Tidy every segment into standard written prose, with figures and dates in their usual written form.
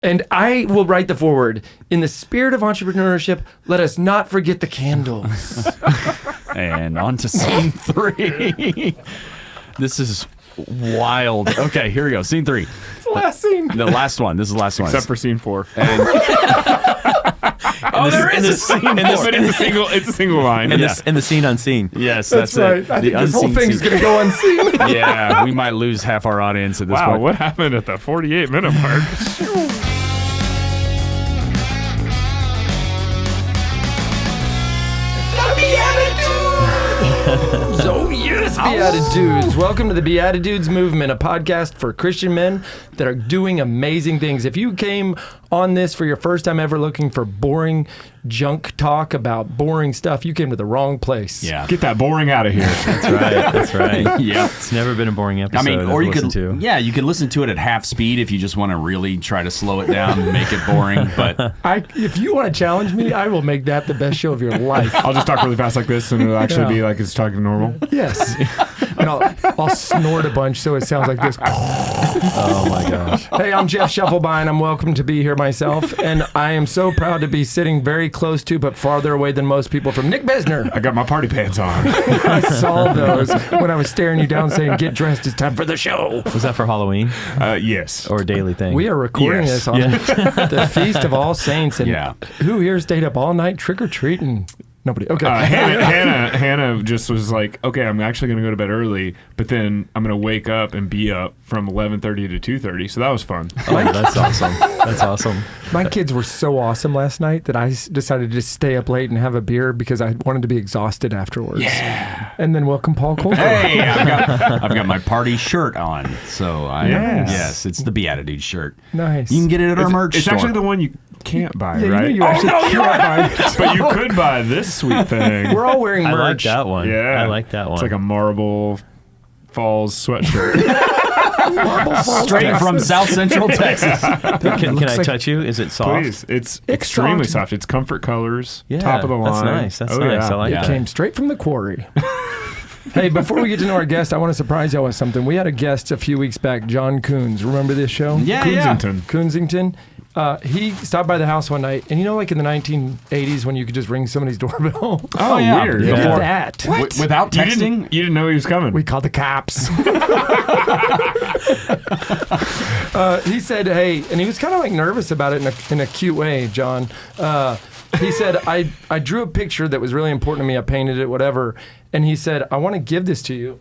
And I will write the foreword. In the spirit of entrepreneurship, let us not forget the candles. And on to scene 3. This is wild. Okay, here we go. Scene 3. It's the last scene. The last one. This is the last one. Except for scene 4. There is a scene 4. But it's a single line. And the scene unseen. Yes, That's right. it. I think this whole thing's going to go unseen. Yeah, we might lose half our audience at this Wow, point. what happened at the 48-minute mark? Oh, yes, BeatiDudes. Welcome to the BeatiDudes movement, a podcast for Christian men that are doing amazing things. If you came on this for your first time ever looking for boring junk talk about boring stuff, you came to the wrong place. Yeah. Get that boring out of here. That's right. Yeah. It's never been a boring episode. I mean, or you could, listen to. yeah, you could listen to it at half speed if you just want to really try to slow it down and make it boring. But If you want to challenge me, I will make that the best show of your life. I'll just talk really fast like this, and it'll actually be like it's talking normal. Yes. And I'll snort a bunch so it sounds like this. Oh my gosh. Hey, I'm Jeff Shufflebine. I'm welcome to be here myself. And I am so proud to be sitting very close to, but farther away than most people, from Nick Besner. I got my party pants on. I saw those when I was staring you down saying, get dressed, it's time for the show. Was that for Halloween Yes. or a daily thing? We are recording Yes. this on the Feast of All Saints. And Yeah. who here stayed up all night trick-or-treating? Nobody. Okay. Hannah just was like, okay, I'm actually going to go to bed early, but then I'm going to wake up and be up from 11:30 to 2:30. So that was fun. Oh, that's awesome. That's awesome. My kids were so awesome last night that I decided to just stay up late and have a beer because I wanted to be exhausted afterwards. yeah. And then welcome Paul Colter. Hey, I've got my party shirt on. So Yes. yes, it's the BeatiDudes shirt. Nice. You can get it at our merch It's store. actually the one you can't buy, Yeah, right? you actually can't buy it. But you could buy this sweet thing. We're all wearing I like merch. that one. Yeah. I like that one. It's like a Marble Falls sweatshirt. straight from South Central Texas. Can I like- touch you? Is it soft? Please. It's extremely soft. It's comfort colors. Yeah, Top of the line. that's nice. That's Oh, nice. yeah. I like Yeah. that. Came straight from the quarry. Hey, before we get to know our guest, I want to surprise y'all with something. We had a guest a few weeks back, John Coons. Remember this show? Yeah, Coonsington. Coonsington. He stopped by the house one night, and you know, like in the 1980s when you could just ring somebody's doorbell? Oh, yeah. weird. He did Before- that. Without You texting? didn't know he was coming. We called the cops. He said, hey, and he was kind of like nervous about it in a cute way, John. He said, I drew a picture that was really important to me. I painted it, whatever. And he said, I want to give this to you.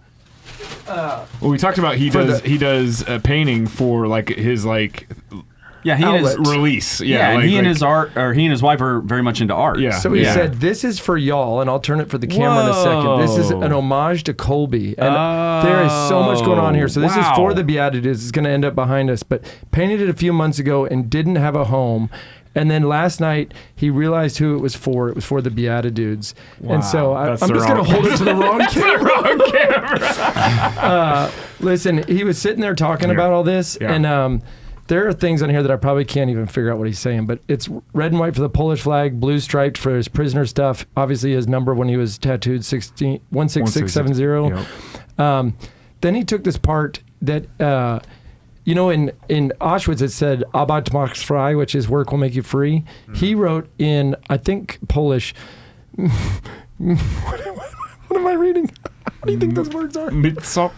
Well, we talked about he does painting for like his like Yeah, he and his Outlet. release. yeah, and he and his wife are very much into art. Yeah. So he said, this is for y'all, and I'll turn it for the camera in a second. This is an homage to Colby. And there is so much going on here. So this is wow. for the BeatiDudes. It's going to end up behind us. But painted it a few months ago and didn't have a home. And then last night, he realized who it was for. It was for the BeatiDudes. And so I'm That's just the going to wrong- hold it to the wrong camera. wrong camera. Listen, he was sitting there talking about all this. Yeah. And there are things on here that I probably can't even figure out what he's saying. But it's red and white for the Polish flag, blue striped for his prisoner stuff. Obviously, his number when he was tattooed, 16670. Yep. Then he took this part that... you know, in Auschwitz it said "Arbeit macht frei," which is "work will make you free." He wrote in, I think, Polish. What am I reading? What do you think those words are? Mitso-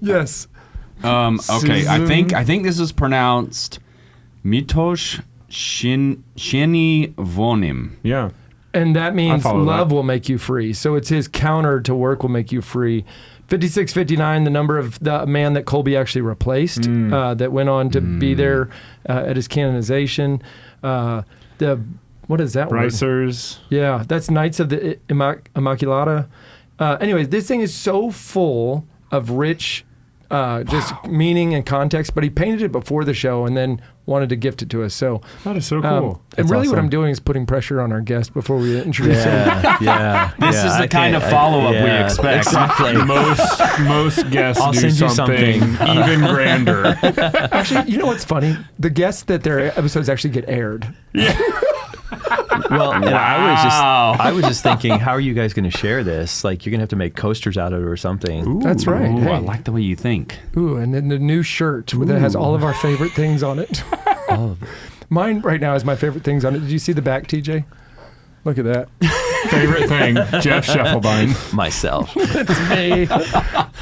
Yes. Okay, I think this is pronounced Mitosh Sheni Vonim. Yeah. And that means follow love that. will make you free. So it's his counter to work will make you free. 5659, the number of the man that Colby actually replaced, that went on to be there at his canonization. What is that word? Bricers. Yeah, that's Knights of the Immaculata. Anyways, this thing is so full of rich just meaning and context, but he painted it before the show and then wanted to gift it to us. So That is so cool. and really what awesome. I'm doing is putting pressure on our guest before we introduce him. Yeah. This is the kind of follow-up we expect. Exactly. Most guests I'll do send you something even grander. Actually, you know what's funny? The guests that their episodes actually get aired. Well, and Wow. I was just thinking, how are you guys going to share this? Like, you're going to have to make coasters out of it or something. That's right. Ooh, Hey. I like the way you think. Ooh, and then the new shirt that has all of our favorite things on it. Mine right now is my favorite things on it. Did you see the back, TJ? Look at that. Favorite thing, Jeff Scheffelbein. Myself. It's me.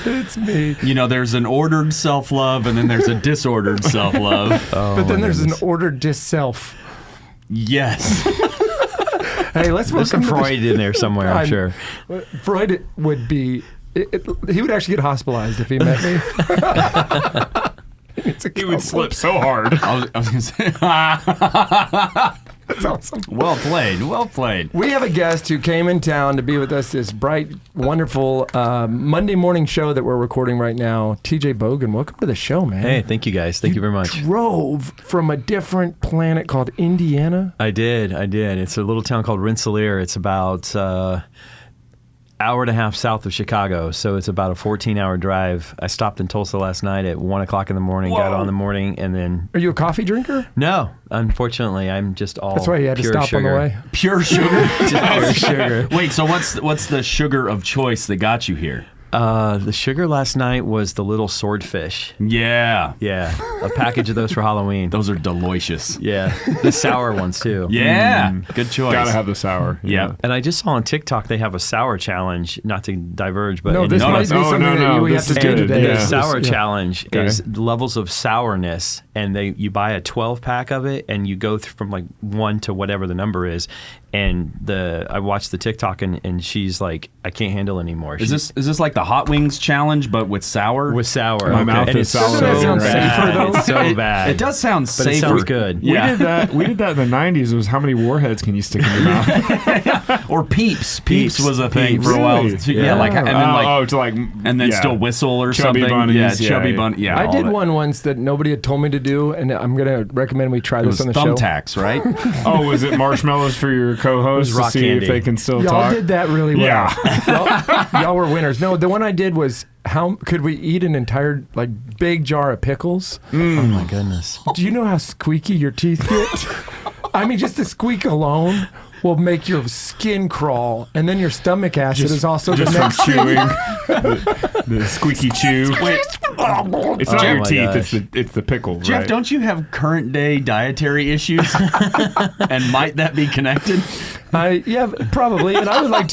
It's me. You know, there's an ordered self-love and then there's a disordered self-love. But then there's an ordered dis-self. Yes. Hey, let's There's some welcome to Freud in there somewhere, I'm sure. Freud would be... he would actually get hospitalized if he met me. He would slip so hard. I was going to say. That's awesome. Well played. Well played. We have a guest who came in town to be with us this bright, wonderful Monday morning show that we're recording right now. TJ Bogan, welcome to the show, man. Hey, thank you guys. Thank you very much. Drove from a different planet called Indiana. I did. It's a little town called Rensselaer. It's about hour and a half south of Chicago, so it's about a 14-hour drive. I stopped in Tulsa last night at 1 o'clock in the morning, got on in the morning, and then... Are you a coffee drinker? No, unfortunately, I'm just all That's why you had to pure stop sugar. on the way. Pure sugar. Pure sugar. Wait, so what's the sugar of choice that got you here? The sugar last night was the little swordfish. Yeah. Yeah, a package of those for Halloween. Those are delicious. Yeah, the sour ones too. Yeah. Good choice. Gotta have the sour. Yeah. And I just saw on TikTok they have a sour challenge. Not to diverge, but No, this might be something that we have to this do is good. today. The Yeah. sour Yeah. challenge is levels of sourness, and you buy a 12-pack of it, and you go from like 1 to whatever the number is. And I watched the TikTok, and she's like, I can't handle anymore. Is this like the hot wings challenge, but with sour? with sour? My mouth and is it's sour. so Doesn't that sound bad. safer, though? It's so bad. It does sound but safer. it sounds good. Yeah. We did that in the 90s. It was how many warheads can you stick in your mouth? Or Peeps. Peeps was a thing Peeps. for a while. Really? Too. Yeah. Yeah, like and then to like and then yeah. still whistle or Chubby something. bunnies, Yeah, yeah, chubby yeah. bunny. Yeah, I all did that. one once that nobody had told me to do, and I'm going to recommend we try It this was on the show. thumbtacks, right? Oh, was it marshmallows for your co-host It was to rock see candy. if they can still Y'all talk? did that really well. Yeah. Y'all were winners. No, the one I did was how could we eat an entire like big jar of pickles? Oh my goodness. Do you know how squeaky your teeth get? I mean, just the squeak alone will make your skin crawl, and then your stomach acid is also the Just from next chewing, the squeaky chew. Wait, It's not Oh your my teeth. gosh. It's the pickle. Jeff, right? don't you have current day dietary issues? And might that be connected? Yeah, probably. And I would like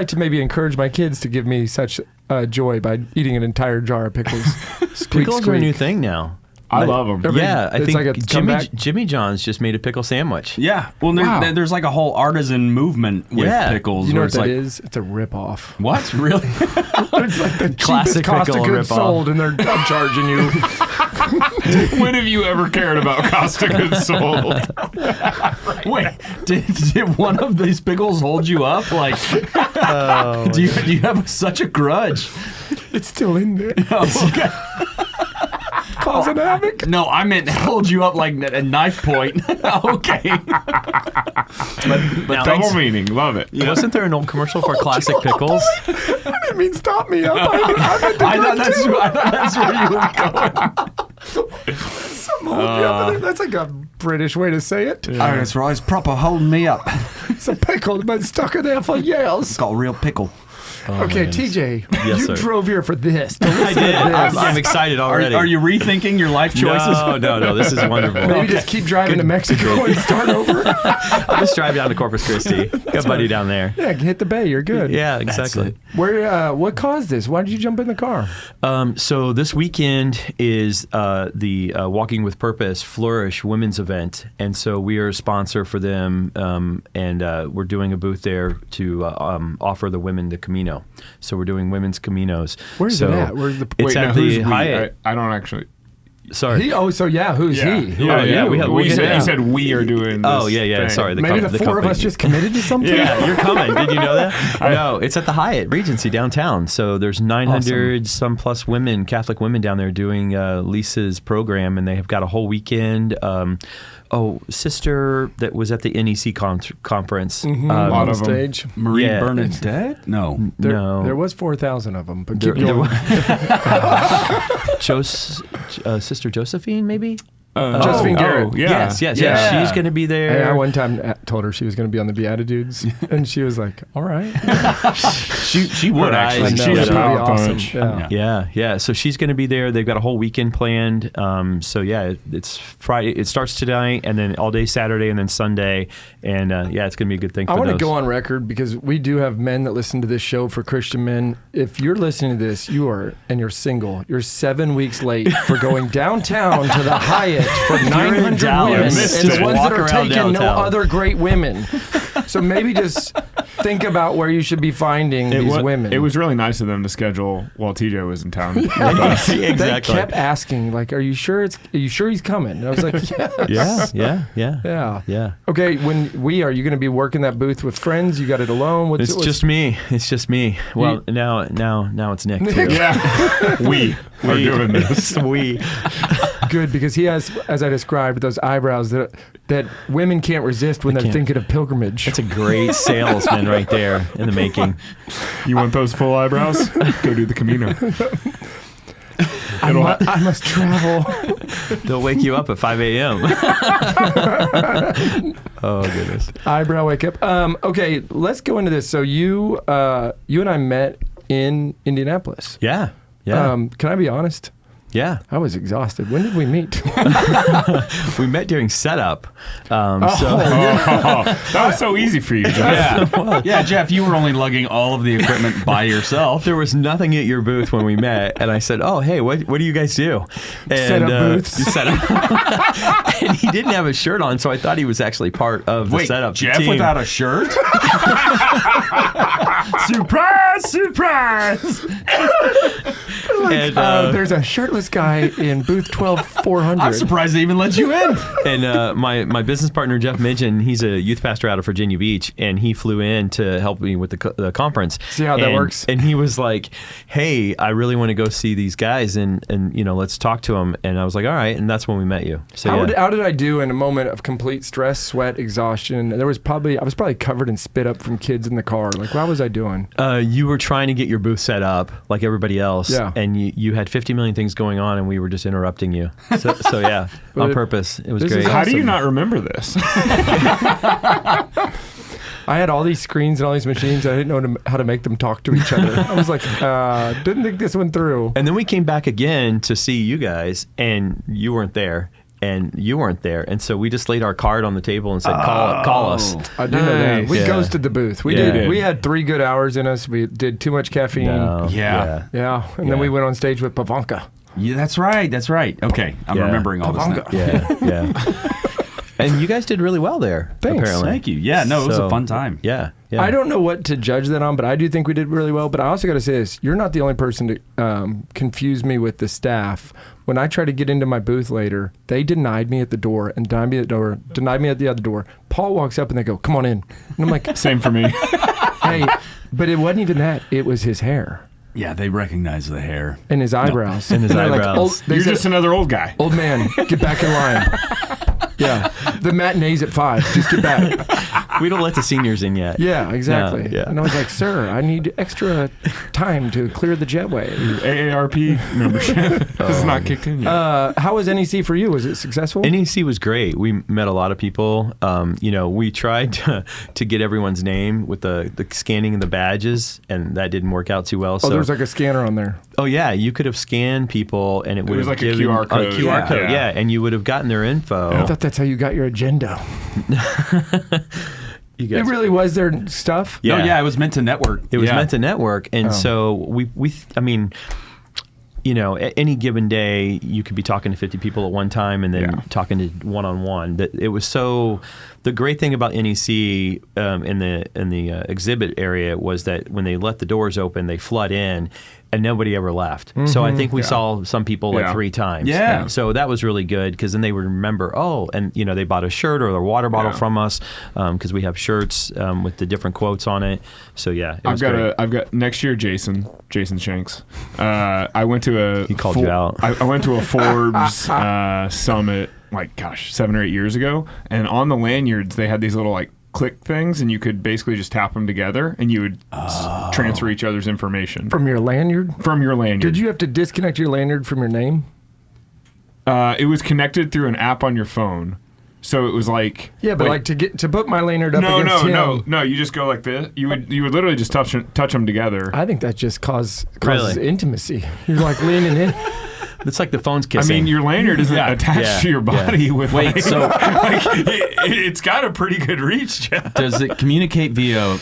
to maybe encourage my kids to give me such joy by eating an entire jar of pickles. Squeak, Pickles are a new thing now. I love them. Yeah, I it's think like a comeback. Jimmy John's just made a pickle sandwich. Yeah. Well, Wow. there's like a whole artisan movement with Yeah. pickles. You know where what it's that like, is? It's a ripoff. What? Really? It's like the Classic cheapest cost of pickle goods ripoff. sold, and they're charging you. When have you ever cared about cost of goods sold? Wait, did one of these pickles hold you up? Like, do you have such a grudge? It's still in there, Oh, okay. causing havoc. No, I meant hold you up like a knife point. Okay. But Double meaning. Love it. wasn't there an old commercial for classic pickles? I mean, stop me up. I I thought that's where you were going. That's like a British way to say it. Oh, that's right. It's proper holding me up. It's a pickle that's been stuck in there for years. Got a real pickle. Okay, TJ, Yes, you sir. drove here for this. I did. I'm excited already. Are you rethinking your life choices? No. This is wonderful. Maybe just keep driving to Mexico and start over. I'll just drive down to Corpus Christi. Got a buddy down there. Yeah, hit the bay. You're good. Yeah, exactly. it. Where? What caused this? Why did you jump in the car? So this weekend is the Walking with Purpose Flourish Women's event, and so we are a sponsor for them, and we're doing a booth there to offer the women the Camino. So we're doing women's Caminos. Where's so it at? Where's the? It's at the Hyatt. I don't actually. Sorry. He. Oh, so yeah. Who's he? Who Yeah, are yeah, you? we have- Well, you Yeah. said we are doing. This Oh yeah. thing. Sorry. Maybe the four of company. us just committed to something. Yeah, you're coming. Did you know that? No, it's at the Hyatt Regency downtown. So there's 900 some plus women, Catholic women down there doing Lisa's program, and they have got a whole weekend. Sister that was at the NEC conference. On lot the of 'em. stage. Marie Yeah. Bernadette? No. No. There was 4,000 of them, but There- keep going. Sister Josephine, maybe? Josephine Garrett. Yeah. Yes. She's going to be there. Hey, I one time told her she was going to be on the BeatiDudes, and she was like, "All right." She would actually. I know, She's a that'd be power awesome. punch. Yeah. So she's going to be there. They've got a whole weekend planned. It's Friday. It starts tonight, and then all day Saturday, and then Sunday. And it's going to be a good thing. I want to those. go on record because we do have men that listen to this show for Christian men. If you're listening to this, you're single. You're 7 weeks late for going downtown to the Hyatt for 900 Dallas, women, and the ones walk that are around taking no downtown. other great women. So maybe just think about where you should be finding these women. It was really nice of them to schedule while TJ was in town. They Exactly. kept asking, like, "Are you sure he's coming?" And I was like, "Yes." Yeah. Okay, are you going to be working that booth with friends? You got it alone? It's just me. It's just me. Well, now it's Nick too. Yeah. We are doing this. We. good because he has, as I described, those eyebrows that women can't resist when they're thinking of pilgrimage. That's a great salesman right there in the making. You want those full eyebrows? Go do the Camino. I must travel. They'll wake you up at 5 a.m. Oh, goodness. Eyebrow wake up. Okay, let's go into this. So you and I met in Indianapolis. Yeah. Can I be honest? Yeah. I was exhausted. When did we meet? We met during setup. That was so easy for you, Jeff. Yeah, Jeff, you were only lugging all of the equipment by yourself. There was nothing at your booth when we met, and I said, "Oh, hey, what do you guys do?" And, Set up booths. Set up. And he didn't have a shirt on, so I thought he was actually part of the setup Jeff team. without a shirt? Surprise! And, There's a shirtless guy in booth 12400. I'm surprised they even let you in. And my business partner, Jeff Midgen, he's a youth pastor out of Virginia Beach, and he flew in to help me with the conference. See how that works? And he was like, "Hey, I really want to go see these guys, and let's talk to them." And I was like, "All right," and that's when we met you. So How did I do in a moment of complete stress, sweat, exhaustion? I was probably covered in spit up from kids in the car. Like, how was I doing? You were trying to get your booth set up like everybody else, Yeah. and you had 50 million things going on, and we were just interrupting you. So yeah, on purpose. It was this great. is How do you Awesome. not remember this? I had all these screens and all these machines. I didn't know how to make them talk to each other. I was like, didn't think this one through. And then we came back again to see you guys, and you weren't there. And you weren't there, and so we just laid our card on the table and said, "Call us." I do know that. Nice. We Yeah. ghosted the booth. We Yeah. did. We had 3 good hours in us. We did too much caffeine. No, Yeah. Yeah, and then we went on stage with Pavanka. Yeah, that's right. Okay, I'm Yeah. remembering all this now. Pavanka. yeah. And you guys did really well there. Thanks. Apparently. Thank you. Yeah, no, it was a fun time. Yeah. I don't know what to judge that on, but I do think we did really well. But I also got to say this: you're not the only person to confuse me with the staff. When I tried to get into my booth later, they denied me at the door and denied me at the other door. Paul walks up and they go, "Come on in," and I'm like, Same for me. "Hey," but it wasn't even that; it was his hair Yeah, they recognize the hair. and his eyebrows. And his they're like, eyebrows. they You're said, just another old guy. "Old man, get back in line." Yeah, the matinee's at 5. Just get back. We don't let the seniors in yet. Yeah, exactly. Yeah. And I was like, "Sir, I need extra time to clear the jetway." AARP membership has not kicked in yet. How was NEC for you? Was it successful? NEC was great. We met a lot of people. We tried to get everyone's name with the scanning of the badges, and that didn't work out too well. there was like a scanner on there. Oh yeah, you could have scanned people, and it would was have like a given QR code. A QR code, Yeah. and you would have gotten their info. I thought that's how you got your agenda. You guys, It really was their stuff. Yeah. No, yeah, it was meant to network. It was Yeah. meant to network, and so at any given day, you could be talking to 50 people at one time, and then talking to one-on-one. That it was so. The great thing about NEC in the exhibit area was that when they let the doors open, they flood in, and nobody ever left. So I think we saw some people like 3 times. Yeah. So that was really good because then they would remember. Oh, and they bought a shirt or a water bottle from us because we have shirts with the different quotes on it. So yeah, it was great. I've got next year Jason Shanks. I went to a He called you out. I went to a Forbes summit 7 or 8 years ago, and on the lanyards they had these little click things, and you could basically just tap them together, and you would transfer each other's information From your lanyard? from your lanyard. Did you have to disconnect your lanyard from your name? It was connected through an app on your phone. So it was like Yeah, but like to put my Leonard up against him. No. You just go like this. You would literally just touch them together. I think that just causes Really? intimacy. You're like leaning in. It's like the phone's I kissing. mean, your lanyard isn't attached to your body with. Wait, so It's got a pretty good reach, Jeff. does it communicate via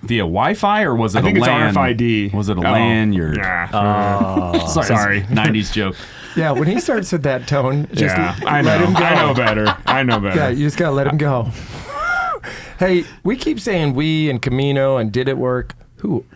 Wi-Fi or was it I think a it's LAN? RFID. Was it a lanyard? Yeah. Sorry. 90s joke. Yeah, when he starts with that tone, just I let know. him go. I know better. Yeah, you just gotta let him go. Hey, we keep saying we and Camino and did it work.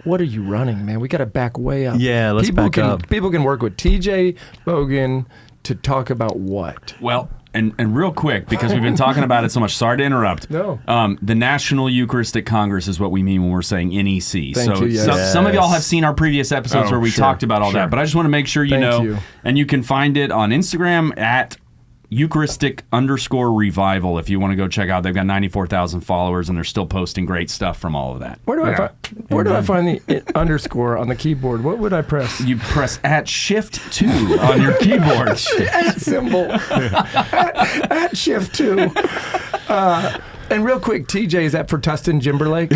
What are you running, man? We got to back way up. Yeah, let's back up. People can work with TJ Bogan to talk about what? Well, and real quick, because we've been talking about it so much, sorry to interrupt. No. The National Eucharistic Congress is what we mean when we're saying NEC. Thank you, yes. Some of y'all have seen our previous episodes where we talked about all that, but I just want to make sure you know. you. And you can find it on Instagram at Eucharistic_revival if you want to go check out. They've got 94,000 followers and they're still posting great stuff from all of that. Where do I find the underscore on the keyboard? What would I press? You press at Shift 2 on your keyboard. At symbol. At shift 2. And real quick, TJ, is that for Tustin Timberlake?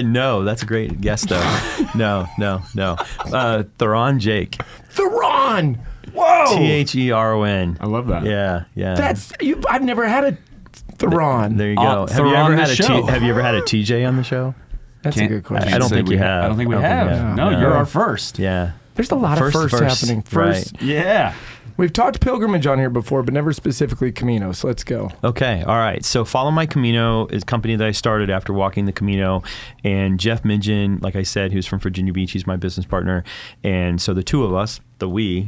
No, that's a great guess, though. No. Theron Jake. Theron! Whoa! Theron. I love that. Yeah. That's I've never had a Theron. There you go. Have you ever had a TJ on the show? That's a good question. I don't think you have. I don't think we have. No, you're our first. Yeah. There's a lot of firsts happening. First, Right. Yeah. We've talked pilgrimage on here before, but never specifically Camino, so let's go. Okay, all right. So Follow My Camino is a company that I started after walking the Camino. And Jeff Midgen, like I said, who's from Virginia Beach, he's my business partner. And so the two of us,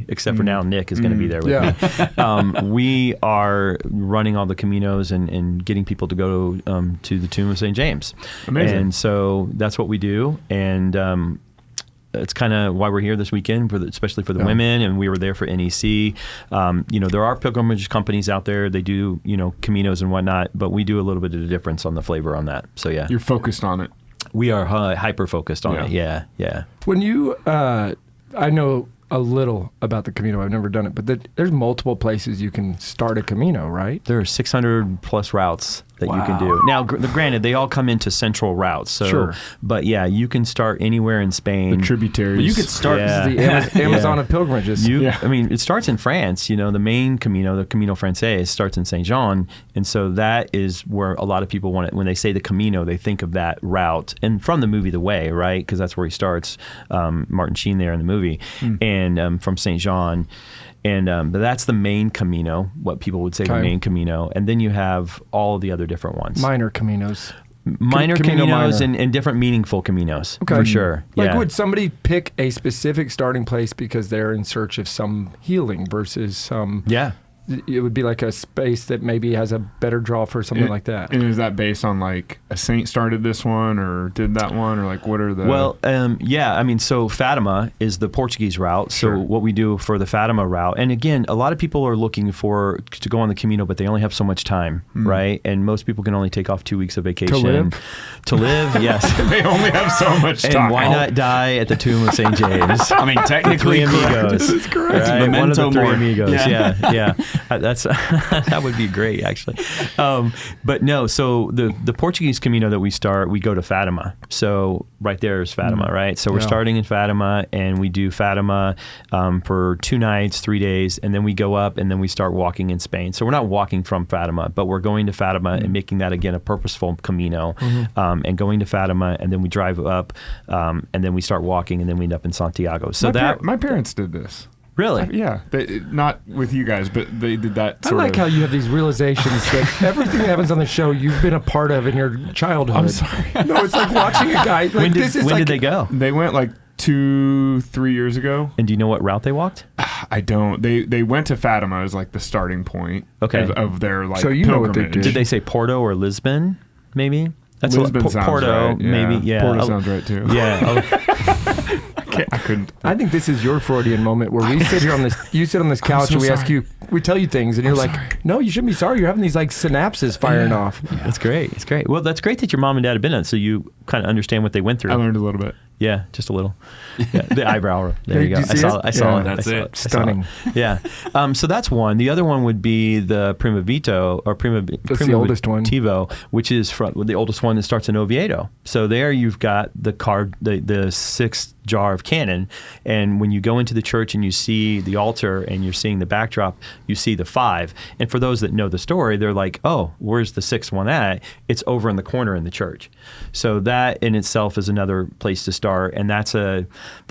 except for now Nick is going to be there with me. We are running all the Caminos and getting people to go to the tomb of St. James. Amazing. And so that's what we do. And it's kind of why we're here this weekend, especially for the women, and we were there for NEC. There are pilgrimage companies out there. They do, Caminos and whatnot, but we do a little bit of a difference on the flavor on that. So, yeah. You're focused on it. We are hyper-focused on it. Yeah. When you, I know a little about the Camino. I've never done it, but there's multiple places you can start a Camino, right? There are 600 plus routes that you can do. Now, granted, they all come into central routes. So, Sure. But yeah, you can start anywhere in Spain. The tributaries. But you could start. This is the Amazon of pilgrimages. I mean, it starts in France. The main Camino, the Camino Francais, starts in Saint Jean, and so that is where a lot of people want it. When they say the Camino, they think of that route, and from the movie The Way, right? Because that's where he starts. Martin Sheen there in the movie, and from Saint Jean. And but that's the main Camino, what people would say the main Camino. And then you have all the other different ones. Minor Caminos. Minor Camino Caminos minor. and different meaningful Caminos, Okay. for sure. Like, yeah. would somebody pick a specific starting place because they're in search of some healing versus some... Yeah. It would be like a space that maybe has a better draw for something like that. And is that based on like a saint started this one or did that one or like what are the... Well, yeah, I mean, so Fatima is the Portuguese route. So Sure. what we do for the Fatima route, and again, a lot of people are looking to go on the Camino, but they only have so much time, right? And most people can only take off 2 weeks of vacation. To live, yes. They only have so much time. And why not die at the tomb of St. James? I mean, technically, Three amigos. This is correct. Right? One of the Memento three mori. amigos. Yeah. Yeah. That's that would be great, actually. But no, so the Portuguese Camino that we start, we go to Fatima. So right there is Fatima, right? So we're starting in Fatima, and we do Fatima for 2 nights, 3 days, and then we go up, and then we start walking in Spain. So we're not walking from Fatima, but we're going to Fatima and making that, again, a purposeful Camino, and going to Fatima, and then we drive up, and then we start walking, and then we end up in Santiago. So my parents did this. Really? Yeah, not with you guys, but they did that I sort like of... how you have these realizations that everything that happens on the show you've been a part of in your childhood. I'm sorry. No, it's like watching a guy. Like, When like, did they go? They went like 2-3 years ago. And do you know what route they walked? I don't. They went to Fatima as like the starting point of their like So you know what they pilgrimage. did. Did they say Porto or Lisbon? Maybe that's Lisbon sounds Porto. right. Yeah. Maybe. Yeah. Porto sounds right too. Yeah. I couldn't. I think this is your Freudian moment where we sit here on this. You sit on this couch so and we ask sorry. you. We tell you things and you're like, sorry. no, you shouldn't be sorry. You're having these like synapses firing off. That's great. It's great. Well, that's great that your mom and dad have been on, so you kind of understand what they went through. I learned a little bit. Yeah, just a little. Yeah, the eyebrow. There you go. Did you see I saw it. That's I saw it. I saw Stunning. Yeah. So that's one. The other one would be the Primitivo or That's the oldest one. Primitivo, which is the oldest one that starts in Oviedo. So there you've got the sixth jar of canon, and when you go into the church and you see the altar and you're seeing the backdrop, you see the 5. And for those that know the story, they're like, oh, where's the 6th one at? It's over in the corner in the church. So that in itself is another place to start, and that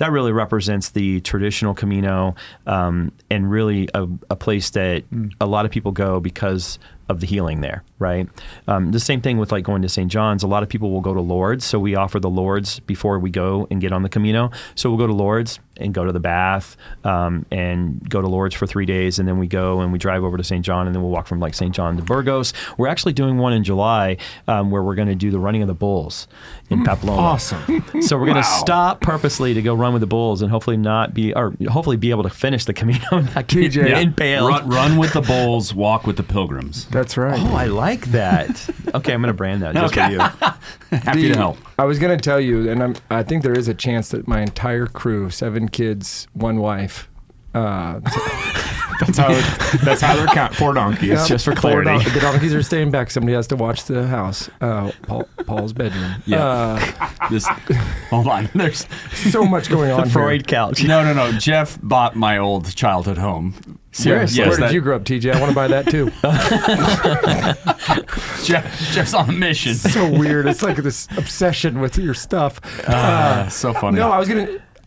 really represents the traditional Camino, and really a place that a lot of people go because of the healing there, right? The same thing with like going to St. John's. A lot of people will go to Lourdes, so we offer the Lourdes before we go and get on the Camino. So we'll go to Lourdes and go to the bath, and go to Lourdes for 3 days, and then we go and we drive over to St. John, and then we'll walk from like St. John to Burgos. We're actually doing one in July where we're going to do the running of the bulls in Pamplona. Awesome. So we're going to stop purposely to go run with the bulls and hopefully be able to finish the Camino, not get TJ. impaled. Run with the bulls, walk with the pilgrims. That's right. Oh, I like that. Okay, I'm going to brand that just for you. Happy to help. I was going to tell you, and I think there is a chance that my entire crew, 7 kids, 1 wife. That's how they're count. 4 donkeys. Yeah, just for 4 clarity. The donkeys are staying back. Somebody has to watch the house. Paul's bedroom. Yeah. Hold on. There's So much going on The Freud here. couch. no. Jeff bought my old childhood home. Seriously? Yes, Where did that- you grow up, TJ? I want to buy that too. Jeff's on a mission. So weird. It's like this obsession with your stuff. So funny. No,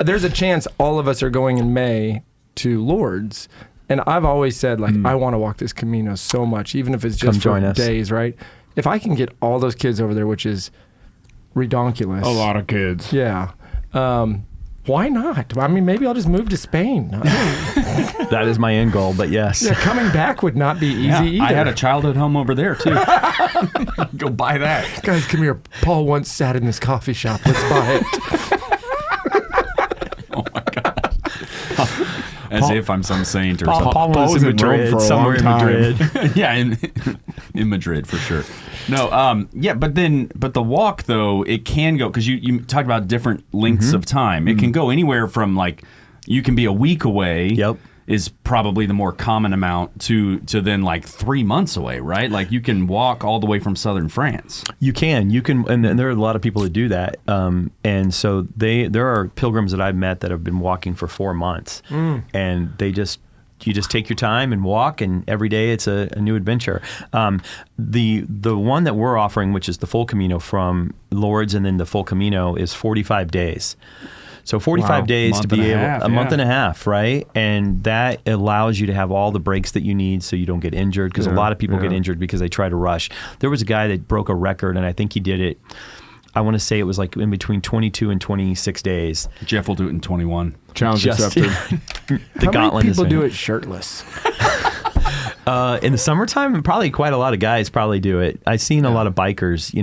there's a chance all of us are going in May to Lourdes. And I've always said, like, I want to walk this Camino so much, even if it's just Come join for us. days, right? If I can get all those kids over there, which is redonkulous. A lot of kids. Yeah. Why not? I mean, maybe I'll just move to Spain. That is my end goal, but yes. Yeah, coming back would not be easy either. I had a childhood home over there too. Go buy that. Guys, come here. Paul once sat in this coffee shop. Let's buy it. As if I'm some saint or Paul something. was in in Rome Madrid, for a somewhere in long time. Madrid. Yeah, in Madrid for sure. No, yeah, but the walk though, it can go, because you talked about different lengths of time. It can go anywhere from, like, you can be a week away. Yep. Is probably the more common amount to then like 3 months away, right? Like you can walk all the way from southern France. You can, and there are a lot of people that do that. And so there are pilgrims that I've met that have been walking for 4 months, and you just take your time and walk, and every day it's a new adventure. The one that we're offering, which is the full Camino from Lourdes, and then the full Camino is 45 days. So 45 days Month to be and a able, half, a month yeah. and a half, right? And that allows you to have all the breaks that you need so you don't get injured, because a lot of people get injured because they try to rush. There was a guy that broke a record, and I think he did it, I want to say it was like in between 22 and 26 days. Jeff will do it in 21. Challenge accepted. The How gauntlet many is people in. do it shirtless? In the summertime, probably quite a lot of guys probably do it. I've seen a lot of bikers,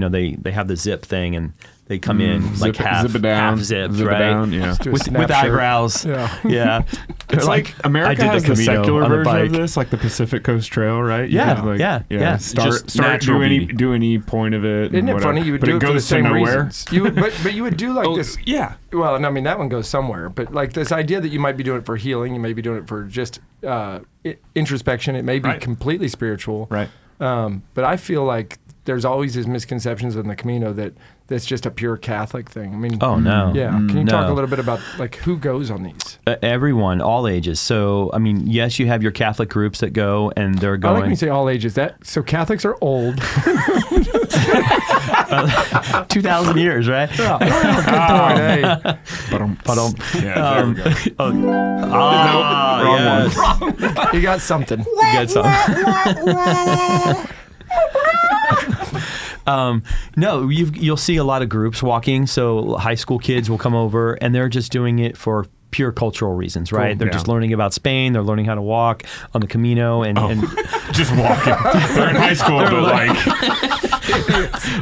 they have the zip thing, and they come in like zip it down, half zipped, zip it right? down, yeah. Do a With snap shirt. eyebrows. Yeah. Yeah. It's like I America did the has the Camino secular on the version bike. of this, like the Pacific Coast Trail, right? You Yeah, can, like, yeah. Start Just natural beauty. do any point of it. Isn't and it whatever. funny? You would but do it it for the goes to same nowhere. reasons. You would, but you would do like Oh, this. yeah. Well, and I mean that one goes somewhere, but like this idea that you might be doing it for healing, you may be doing it for just introspection. It may be Right. completely spiritual. Right. But I feel like there's always these misconceptions in the Camino that's just a pure Catholic thing. I mean, Oh, no. yeah. Can you talk a No. little bit about like who goes on these? Everyone, all ages. So, I mean, yes, you have your Catholic groups that go, and they're I going. like when you say all ages. So Catholics are old. 2,000 years, right? Yeah. Good point. Hey. Yeah, there we go. Wrong one. You got something. You get some. No, you'll see a lot of groups walking. So high school kids will come over, and they're just doing it for pure cultural reasons, right? Cool, They're yeah. just learning about Spain. They're learning how to walk on the Camino, and Just walking. They're in high school, but like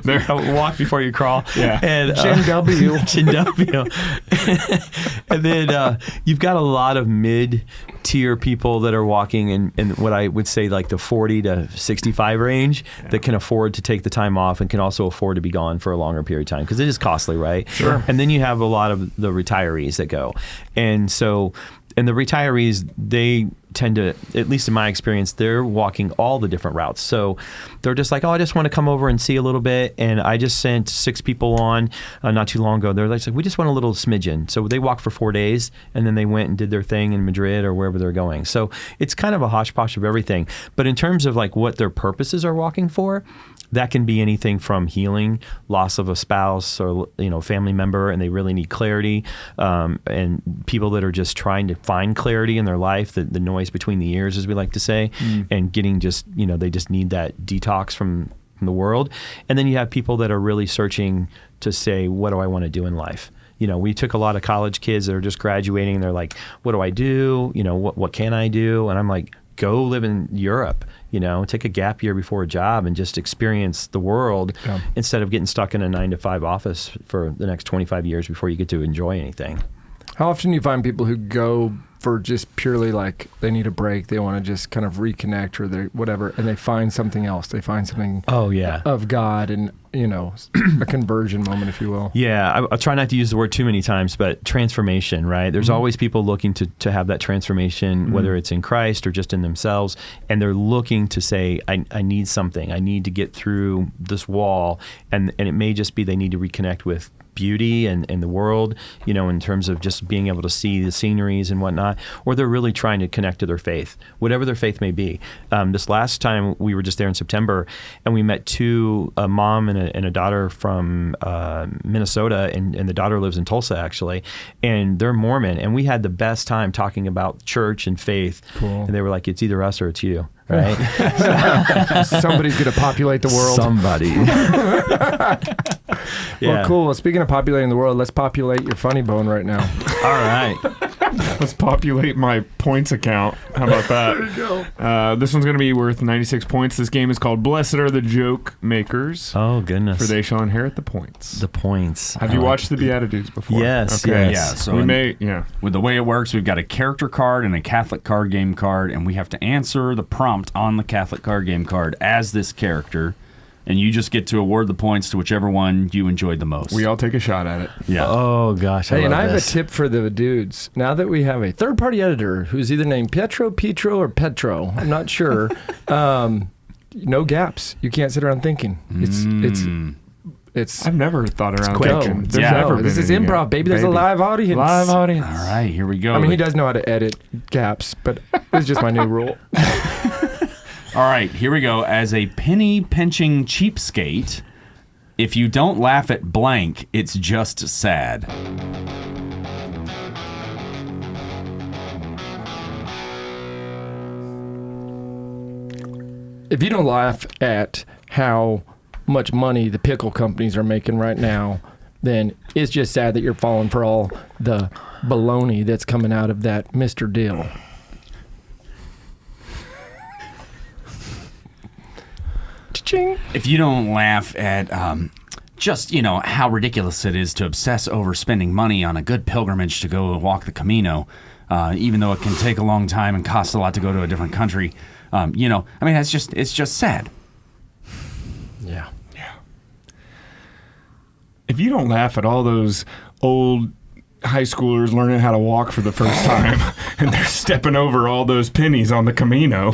they're walk before you crawl. Yeah. And Gen W. Gen W. And then you've got a lot of tier people that are walking in what I would say like the 40 to 65 range that can afford to take the time off and can also afford to be gone for a longer period of time because it is costly, right? Sure. And then you have a lot of the retirees that go. And so, and the retirees, they tend to, at least in my experience, they're walking all the different routes. So they're just like, oh, I just want to come over and see a little bit. And I just sent 6 people on not too long ago. They're like, we just want a little smidgen. So they walked for 4 days and then they went and did their thing in Madrid or wherever they're going. So it's kind of a hodgepodge of everything. But in terms of like what their purposes are walking for, that can be anything from healing, loss of a spouse or family member, and they really need clarity, and people that are just trying to find clarity in their life, the noise between the ears, as we like to say, and getting just they just need that detox from the world. And then you have people that are really searching to say, what do I want to do in life? We took a lot of college kids that are just graduating. And they're like, what do I do? What can I do? And I'm like, go live in Europe. Take a gap year before a job and just experience the world instead of getting stuck in a 9-to-5 office for the next 25 years before you get to enjoy anything. How often do you find people who go for just purely like they need a break, they want to just kind of reconnect or they whatever, and they find something else, they find something of God and a conversion moment, if you will. Yeah, I try not to use the word too many times, but transformation, right? There's always people looking to have that transformation, whether it's in Christ or just in themselves, and they're looking to say, I need something. I need to get through this wall, and it may just be they need to reconnect with beauty and the world, in terms of just being able to see the sceneries and whatnot, or they're really trying to connect to their faith, whatever their faith may be. This last time we were just there in September, and we met a mom and a daughter from Minnesota, and the daughter lives in Tulsa actually, and they're Mormon, and we had the best time talking about church and faith. Cool. And they were like, it's either us or it's you. Right? Somebody's going to populate the world. Somebody. Well, cool. Well, speaking of populating the world, let's populate your funny bone right now. All right. Let's populate my points account. How about that? There you go. This one's going to be worth 96 points. This game is called Blessed Are the Joke Makers. Oh, goodness. For they shall inherit the points. The points. Have you watched the BeatiDudes before? Yes. Okay. Yes. Yeah. So with the way it works, we've got a character card and a Catholic card game card, and we have to answer the prompt on the Catholic card game card as this character. And you just get to award the points to whichever one you enjoyed the most. We all take a shot at it. Yeah. Oh, gosh. Hey, and I have a tip for the dudes. Now that we have a third-party editor who's either named Pietro, or Petro, I'm not sure, no gaps. You can't sit around thinking. It's I've never thought around quick. thinking. There's never been this is any improv, baby. There's a live audience. Live audience. All right, here we go. I mean, he does know how to edit gaps, but it's just my new rule. All right, here we go. As a penny-pinching cheapskate, if you don't laugh at blank, it's just sad. If you don't laugh at how much money the pickle companies are making right now, then it's just sad that you're falling for all the baloney that's coming out of that Mr. Dill. Cha-ching. If you don't laugh at just, how ridiculous it is to obsess over spending money on a good pilgrimage to go walk the Camino, even though it can take a long time and cost a lot to go to a different country, it's just sad. Yeah. If you don't laugh at all those old high schoolers learning how to walk for the first time and they're stepping over all those pennies on the Camino,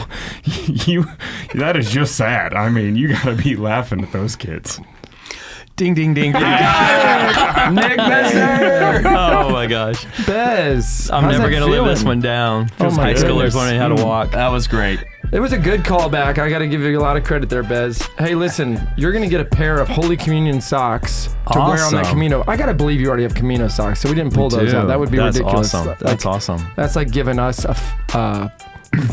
that is just sad. I mean, you got to be laughing at those kids. Ding, ding, ding. Nick Besser! Oh, my gosh. Bez, I'm never going to live this one down. Oh, my high schoolers goodness. learning how to walk. That was great. It was a good callback. I got to give you a lot of credit there, Bez. Hey, listen, you're going to get a pair of Holy Communion socks to wear on that Awesome. Camino. I got to believe you already have Camino socks, so we didn't pull those out. That would be That's ridiculous. Awesome. That's awesome. That's like giving us a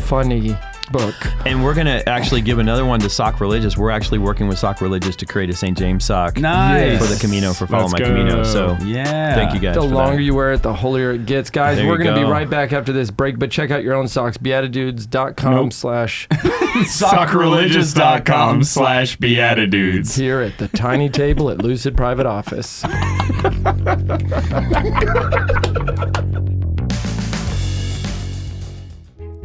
funny book. And we're going to actually give another one to Sock Religious. We're actually working with Sock Religious to create a St. James sock Nice. for the Camino, for Follow Let's My go. Camino. So Yeah. thank you guys The for longer that. you wear it, the holier it gets. Guys, There we're you going to be go. right back after this break, but check out your own socks. BeatiDudes.com/ Sockreligious.com/BeatiDudes. here at the tiny table at Lucid Private Office.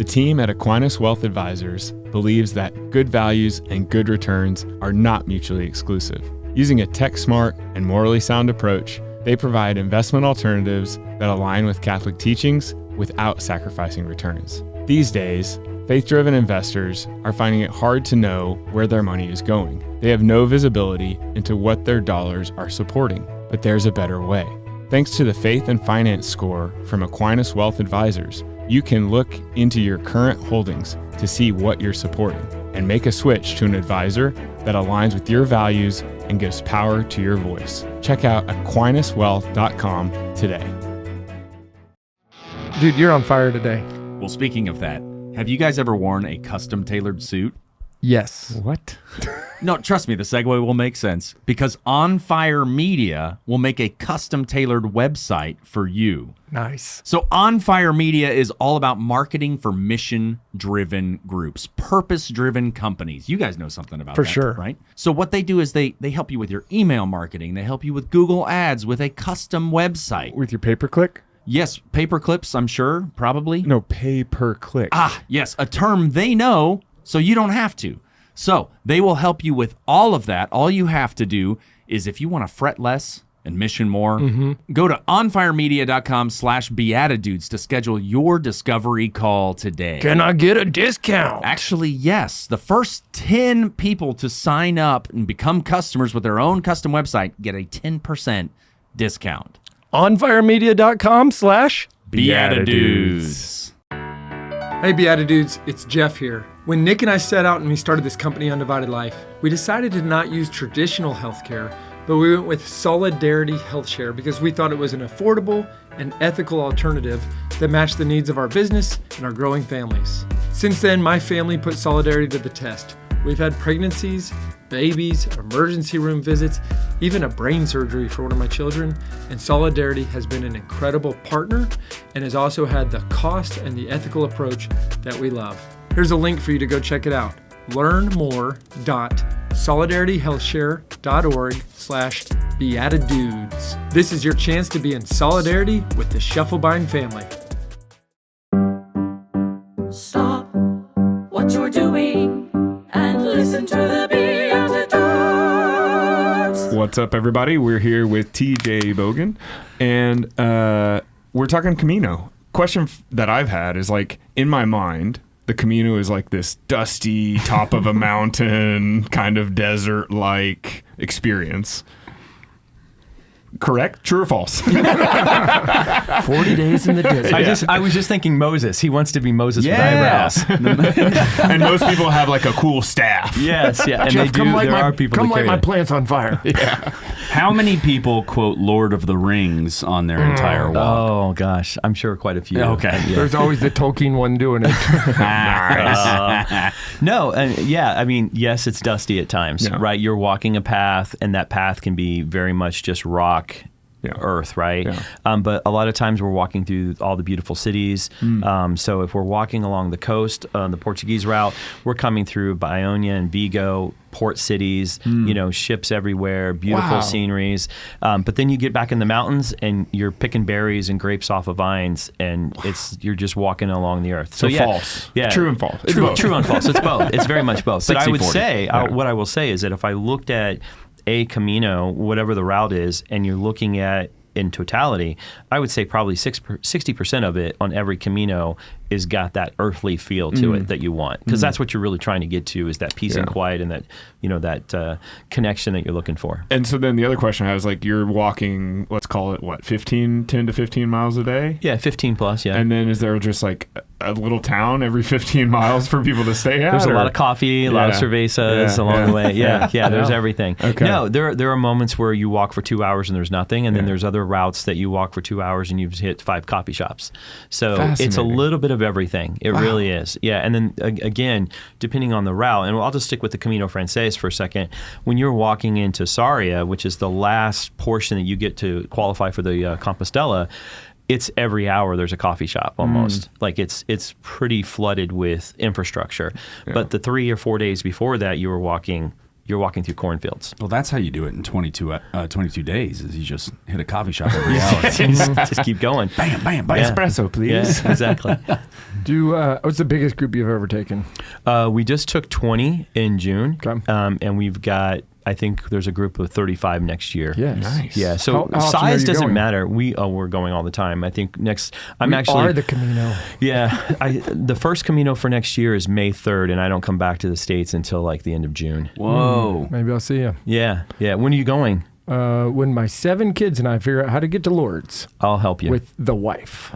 The team at Aquinas Wealth Advisors believes that good values and good returns are not mutually exclusive. Using a tech-smart and morally sound approach, they provide investment alternatives that align with Catholic teachings without sacrificing returns. These days, faith-driven investors are finding it hard to know where their money is going. They have no visibility into what their dollars are supporting, but there's a better way. Thanks to the Faith and Finance Score from Aquinas Wealth Advisors, you can look into your current holdings to see what you're supporting and make a switch to an advisor that aligns with your values and gives power to your voice. Check out AquinasWealth.com today. Dude, you're on fire today. Well, speaking of that, have you guys ever worn a custom-tailored suit? Yes. What? No, trust me, the segue will make sense because On Fire Media will make a custom-tailored website for you. Nice. So On Fire Media is all about marketing for mission-driven groups, purpose-driven companies. You guys know something about For that, sure. right? So what they do is they help you with your email marketing. They help you with Google Ads, with a custom website. With your pay-per-click? Yes, paperclips, I'm sure, probably. No, pay-per-click. Ah, yes, a term they know, so you don't have to. So they will help you with all of that. All you have to do is if you want to fret less and mission more, go to onfiremedia.com/BeatiDudes to schedule your discovery call today. Can I get a discount? Actually, yes. The first 10 people to sign up and become customers with their own custom website get a 10% discount. onfiremedia.com/BeatiDudes. Hey BeatiDudes, it's Jeff here. When Nick and I set out and we started this company, Undivided Life, we decided to not use traditional healthcare, but we went with Solidarity HealthShare because we thought it was an affordable and ethical alternative that matched the needs of our business and our growing families. Since then, my family put Solidarity to the test. We've had pregnancies, babies, emergency room visits, even a brain surgery for one of my children, and Solidarity has been an incredible partner and has also had the cost and the ethical approach that we love. Here's a link for you to go check it out. learnmore.solidarityhealthshare.org/BeatiDudes. This is your chance to be in solidarity with the Scheffelbein family. Stop what you're doing and listen to the BeatiDudes. What's up, everybody? We're here with TJ Bogan, and we're talking Camino. Question that I've had is, like, in my mind, the Camino is like this dusty top of a mountain kind of desert-like experience. Correct? True or false? 40 days in the desert. I was just thinking Moses. He wants to be Moses with eyebrows. And most people have like a cool staff. Yes, yeah. And Jeff, they do. There are people come that light carry my it. plants on fire. How many people quote Lord of the Rings on their entire walk? Oh, gosh. I'm sure quite a few. Okay. There's always the Tolkien one doing it. No, yeah, I mean, yes, it's dusty at times, Yeah. right? You're walking a path, and that path can be very much just rock, earth, right? Yeah. But a lot of times we're walking through all the beautiful cities. So if we're walking along the coast, the Portuguese route, we're coming through Baionia and Vigo, port cities, ships everywhere, beautiful sceneries. But then you get back in the mountains and you're picking berries and grapes off of vines, and you're just walking along the earth. So false. Yeah. True and false. It's True, both. true and false. It's both. It's very much both. But I would 60-40. say, what I will say is that if I looked at a Camino, whatever the route is, and you're looking at in totality, I would say probably 60% of it on every Camino is got that earthly feel to it that you want, because that's what you're really trying to get to, is that peace and quiet and that that connection that you're looking for. And so then the other question I was like, you're walking, let's call it 10 to 15 miles a day? Yeah, 15 plus, yeah. And then is there just like a little town every 15 miles for people to stay at? There's a lot of coffee, a lot of cervezas along the way. Yeah, there's everything. Okay. No, there are moments where you walk for 2 hours and there's nothing, and then there's other routes that you walk for 2 hours and you've hit 5 coffee shops. So it's a little bit of everything. It really is. Yeah, and then again, depending on the route, and I'll just stick with the Camino Frances for a second. When you're walking into Sarria, which is the last portion that you get to qualify for the Compostela, it's every hour there's a coffee shop almost. Like it's pretty flooded with infrastructure. But the 3 or 4 days before that, you're walking you're walking through cornfields. Well, that's how you do it in 22 days. Is you just hit a coffee shop every hour. Just keep going. Bam, bam, bam. Yeah. Espresso, please. Yeah, exactly. What's the biggest group you've ever taken? We just took 20 in June, Okay. and we've got, I think there's a group of 35 next year. Yes. Nice. Yeah, so How often are size you doesn't going? matter. We're going all the time. I think next, We are the Camino. yeah, the first Camino for next year is May 3rd, and I don't come back to the States until like the end of June. Whoa. Maybe I'll see you. Yeah. When are you going? When my 7 kids and I figure out how to get to Lourdes I'll help you. with the wife.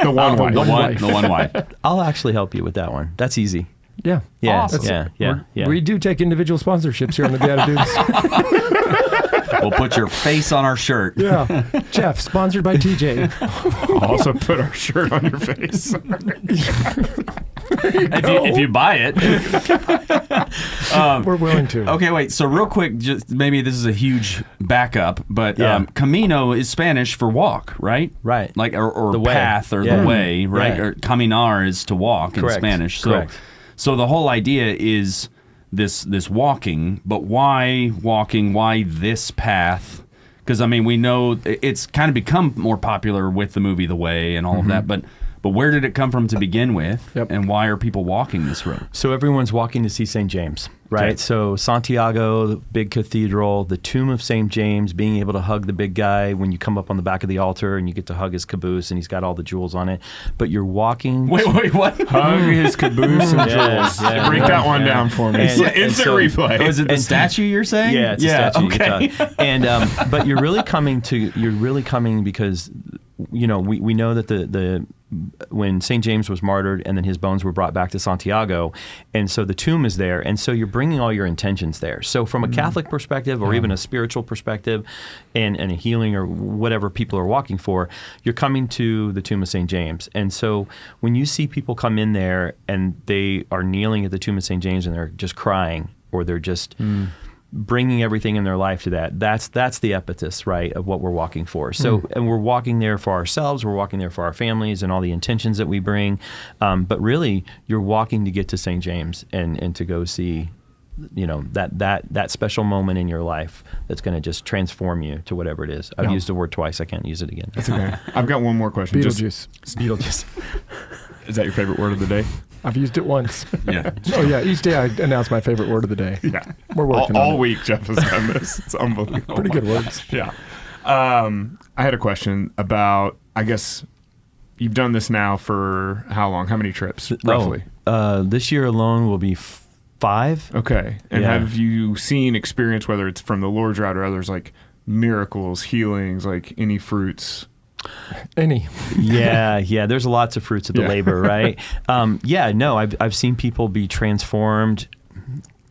The one wife. The one wife. I'll actually help you with that one. That's easy. Yeah. Yeah, Awesome. yeah. We do take individual sponsorships here on the BeatiDudes. We'll put your face on our shirt. Yeah. Jeff, sponsored by TJ. I'll also put our shirt on your face. If you buy it. We're willing to. Okay, wait. So real quick, just maybe this is a huge backup, but Yeah. Camino is Spanish for walk, right? Right. Like or The way. path or Yeah. the way, right? Yeah. Or caminar is to walk in Correct. Spanish. So, Correct. so the whole idea is this walking, but why walking? Why this path? Because I mean, we know it's kind of become more popular with the movie The Way and all of that, but where did it come from to begin with? Yep. And why are people walking this road? So everyone's walking to see St. James, right? Okay. So Santiago, the big cathedral, the tomb of St. James, being able to hug the big guy when you come up on the back of the altar and you get to hug his caboose and he's got all the jewels on it. But you're walking. Wait, what? Hug his caboose and Yeah, jewels. yeah, Break yeah, that one yeah. down for me. And- Instant and so- replay. Was it the statue you're saying? Yeah, it's a statue. Okay. And but you're really coming because we know that when St. James was martyred and then his bones were brought back to Santiago, and so the tomb is there, and so you're bringing all your intentions there. So from a Catholic perspective or even a spiritual perspective and a healing or whatever people are walking for, you're coming to the tomb of St. James. And so when you see people come in there and they are kneeling at the tomb of St. James and they're just crying or they're just bringing everything in their life to that's the epitaph, right, of what we're walking for. So, and we're walking there for ourselves, we're walking there for our families and all the intentions that we bring. But really, you're walking to get to St. James and to go see, that special moment in your life that's going to just transform you to whatever it is. I've used the word twice. I can't use it again. That's okay. I've got one more question. Beetlejuice. Beetlejuice. Is that your favorite word of the day? I've used it once. Yeah. Oh, yeah. Each day I announce my favorite word of the day. Yeah. We're working on all it. week, Jeff has done this. It's unbelievable. Pretty good words. Yeah. I had a question about, I guess, you've done this now for how long? How many trips, roughly? This year alone will be 5. Okay. And Yeah. have you experienced, whether it's from the Lord's route or others, like miracles, healings, like any fruits? Any. Yeah. There's lots of fruits of the Yeah. labor, right? I've seen people be transformed.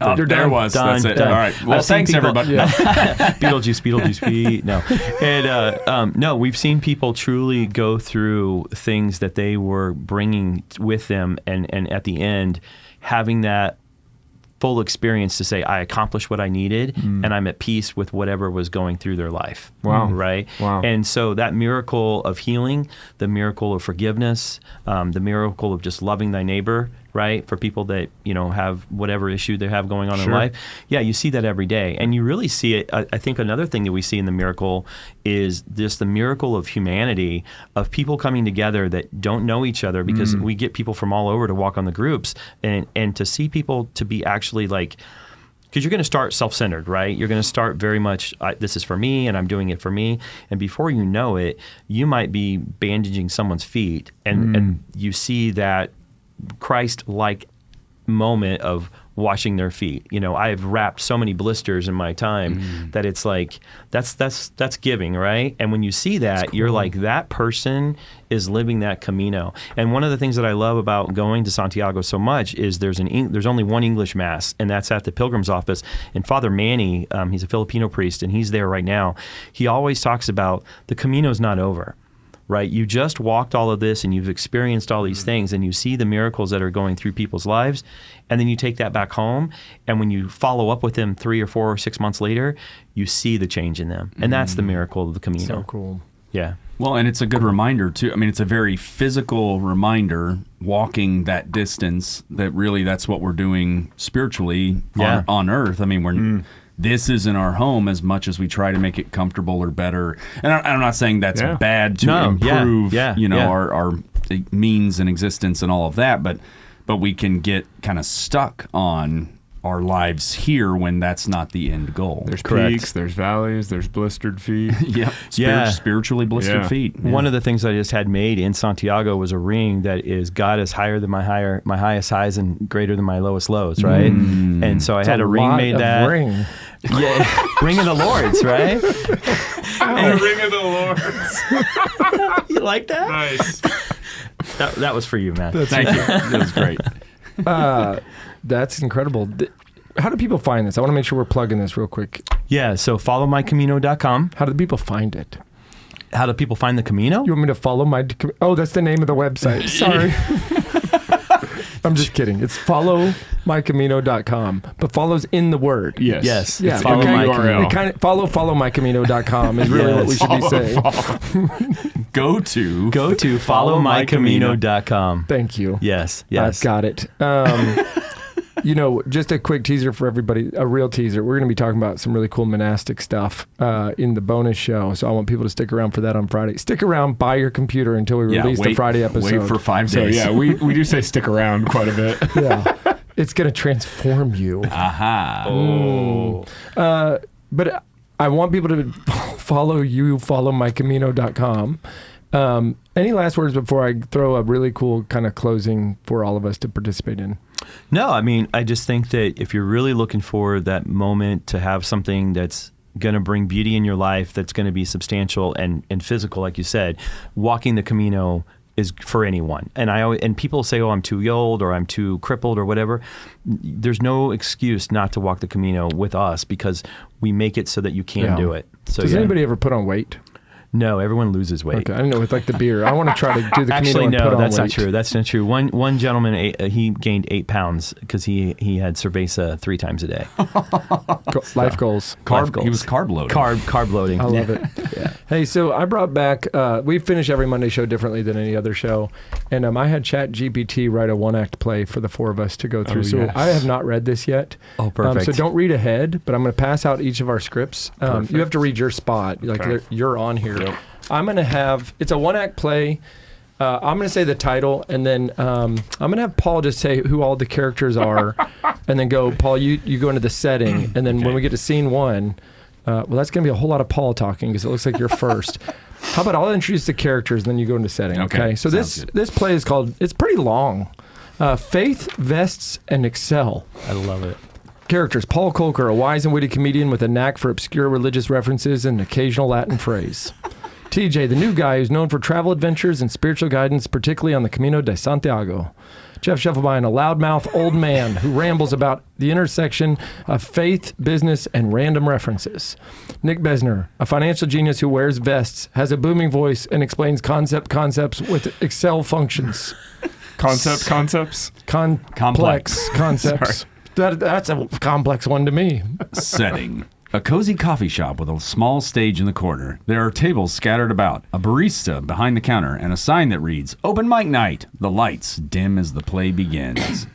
Oh, You're there done. was. Done, That's it. done. All right. Well, I've seen thanks, people- everybody. Yeah. Beetlejuice. No, and no, we've seen people truly go through things that they were bringing with them, and at the end, having that full experience to say, I accomplished what I needed, and I'm at peace with whatever was going through their life. Wow. Right? Wow. And so that miracle of healing, the miracle of forgiveness, the miracle of just loving thy neighbor, right? For people that, have whatever issue they have going on in Sure. life. Yeah, you see that every day. And you really see it. I think another thing that we see in the miracle is just the miracle of humanity, of people coming together that don't know each other, because we get people from all over to walk on the groups, and to see people to be actually like, because you're going to start self-centered, right? You're going to start very much, this is for me, and I'm doing it for me. And before you know it, you might be bandaging someone's feet, and you see that Christ-like moment of washing their feet. I've wrapped so many blisters in my time that it's like, that's giving, right? And when you see that, you're like, that person is living that Camino. And one of the things that I love about going to Santiago so much is there's only one English Mass, and that's at the pilgrims office. And Father Manny, he's a Filipino priest, and he's there right now. He always talks about the Camino's not over. Right? You just walked all of this and you've experienced all these things, and you see the miracles that are going through people's lives, and then you take that back home, and when you follow up with them 3 or 4 or 6 months later, you see the change in them. And that's the miracle of the Camino. So cool. Yeah. Well, and it's a good reminder, too. I mean, it's a very physical reminder, walking that distance, that really that's what we're doing spiritually on earth. I mean, this isn't our home as much as we try to make it comfortable or better. And I'm not saying that's bad to improve, our means and existence and all of that, but we can get kind of stuck on our lives here when that's not the end goal. There's peaks, there's valleys, there's blistered feet. Spiritually blistered feet. Yeah. One of the things I just had made in Santiago was a ring that is God is higher than my highest highs and greater than my lowest lows, right? And so I had a ring made that. Ring. Yeah, ring of the Lords, right? The ring of the Lords. You like that? Nice. That was for you, man. Thank you. That was great. That's incredible. How do people find this? I want to make sure we're plugging this real quick. Yeah, so followmycamino.com. How do people find it? How do people find the Camino? You want me to follow my... Oh, that's the name of the website. Sorry. I'm just kidding. It's followmycamino.com. But follow's in the word. Yes. Yeah. Follow my URL. Followmycamino.com is really what we should be saying. Go to followmycamino.com. Thank you. Yes. I've got it. Just a quick teaser for everybody, a real teaser. We're going to be talking about some really cool monastic stuff in the bonus show. So I want people to stick around for that on Friday. Stick around by your computer until we release the Friday episode. Wait for 5 days. So we do say stick around quite a bit. Yeah. It's going to transform you. Aha. But I want people to follow followmycamino.com. Any last words before I throw a really cool kind of closing for all of us to participate in? No, I mean, I just think that if you're really looking for that moment to have something that's going to bring beauty in your life, that's going to be substantial and physical, like you said, walking the Camino is for anyone. And people say, oh, I'm too old or I'm too crippled or whatever. There's no excuse not to walk the Camino with us because we make it so that you can do it. So Does anybody ever put on weight? No, everyone loses weight. Okay, I don't know. It's like the beer. I want to try to do the Actually, Camino and put on that's weight. not true. That's not true. One gentleman, he gained 8 pounds because he had cerveza 3 times a day. Life goals. He was carb loading. Carb loading. I love it. Yeah. Hey, so I brought back, we finish every Monday show differently than any other show. And I had ChatGPT write a 1-act play for the 4 of us to go through. So I have not read this yet. Oh, perfect. So don't read ahead, but I'm going to pass out each of our scripts. You have to read your spot. Like you're on here. Yep. I'm going to have, it's a 1-act play. I'm going to say the title, and then I'm going to have Paul just say who all the characters are, and then go, Paul, you go into the setting, and then when we get to scene 1, well, that's going to be a whole lot of Paul talking because it looks like you're first. How about I'll introduce the characters, and then you go into setting, okay? So this play is called, it's pretty long, Faith, Vests, and Excel. I love it. Characters: Paul Kolker, a wise and witty comedian with a knack for obscure religious references and occasional Latin phrase. TJ, the new guy who's known for travel adventures and spiritual guidance, particularly on the Camino de Santiago. Jeff Scheffelbein, a loudmouth old man who rambles about the intersection of faith, business, and random references. Nick Besner, a financial genius who wears vests, has a booming voice, and explains concepts with Excel functions. Complex concepts. That's a complex one to me. Setting: a cozy coffee shop with a small stage in the corner. There are tables scattered about, a barista behind the counter, and a sign that reads, Open Mic Night. The lights dim as the play begins.